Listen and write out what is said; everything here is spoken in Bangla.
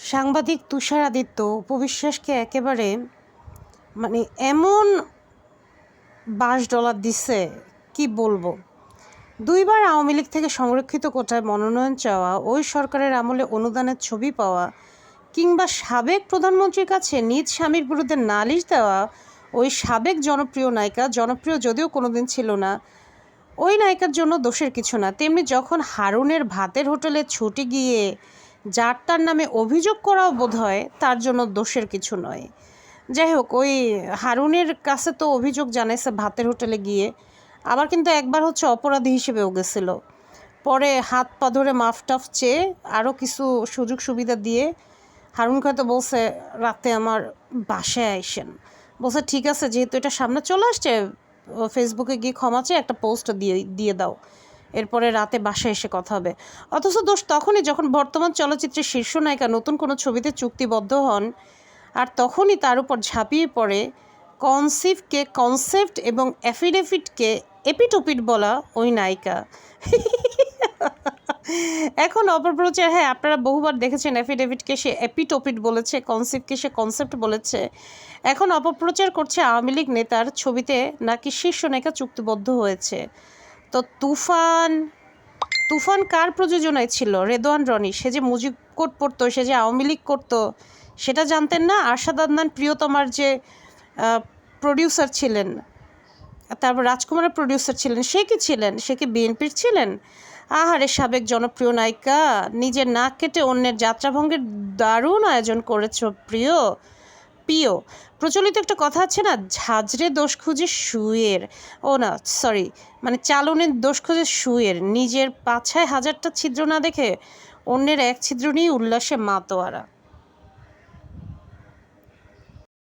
সাংবাদিক তুষার আদিত্য উপবিশ্বাসকে একেবারে এমন $20 দিছে কি বলবো। 2বার আওয়ামী লীগ থেকে সংরক্ষিত কোটায় মনোনয়ন চাওয়া, ওই সরকারের আমলে অনুদানের ছবি পাওয়া, কিংবা সাবেক প্রধানমন্ত্রীর কাছে নিজ স্বামীর বিরুদ্ধে নালিশ দেওয়া ওই সাবেক জনপ্রিয় নায়িকা, জনপ্রিয় যদিও কোনোদিন ছিল না, ওই নায়িকার জন্য দোষের কিছু না। তেমনি যখন হারুনের ভাতের হোটেলে ছুটে গিয়ে যার তার নামে অভিযোগ করাও বোধ হয় তার জন্য দোষের কিছু নয়। যাই হোক, ওই হারুনের কাছে তো অভিযোগ জানাইছে ভাতের হোটেলে গিয়ে, আবার কিন্তু একবার অপরাধী হিসেবেও গেছিল। পরে হাত পা ধরে মাফ টাফ চেয়ে আরও কিছু সুযোগ সুবিধা দিয়ে হারুনকে হয়তো বলছে রাতে আমার বাসায় আইসেন। বলছে ঠিক আছে, যেহেতু এটা সামনে চলে আসছে, ফেসবুকে গিয়ে ক্ষমা চেয়ে একটা পোস্ট দিয়ে দাও, এরপরে রাতে বাসায় এসে কথা হবে। অথচ দোষ তখনই যখন বর্তমান চলচ্চিত্রের শীর্ষ নায়িকা নতুন কোনো ছবিতে চুক্তিবদ্ধ হন, আর তখনই তার উপর ঝাঁপিয়ে পড়ে কনসিভকে কনসেপ্ট এবং অ্যাফিডেভিটকে এপিটোপিট বলা ওই নায়িকা। এখন অপপ্রচার, হ্যাঁ আপনারা বহুবার দেখেছেন অ্যাফিডেভিটকে সে এপিটোপিট বলেছে, কনসিভকে সে কনসেপ্ট বলেছে। এখন অপপ্রচার করছে আওয়ামী লীগ নেতার ছবিতে নাকি শীর্ষ নায়িকা চুক্তিবদ্ধ হয়েছে। তো তুফান কার প্রযোজনায় ছিল? রেদওয়ান রনি। সে যে মুজিব কোড পড়তো, সে যে আওয়ামী লীগ করতো, সেটা জানতেন না? আরশাদ আদনান প্রিয়তমার যে প্রডিউসার ছিলেন, তারপর রাজকুমারের প্রডিউসার ছিলেন, সে কি ছিলেন? সে কি বিএনপির ছিলেন? আহারে সাবেক জনপ্রিয় নায়িকা, নিজের নাক কেটে অন্যের যাত্রাভঙ্গের দারুণ আয়োজন করেছ প্রিয়। প্রচলিত একটা কথা আছে না, ঝাঁঝরে দোষ খুঁজে শুয়ের, চালনের দোষ খুঁজে শুয়ের, নিজের পাছায় 1000টা ছিদ্র না দেখে অন্যের এক ছিদ্র নিয়ে উল্লাসে মাতোয়ারা।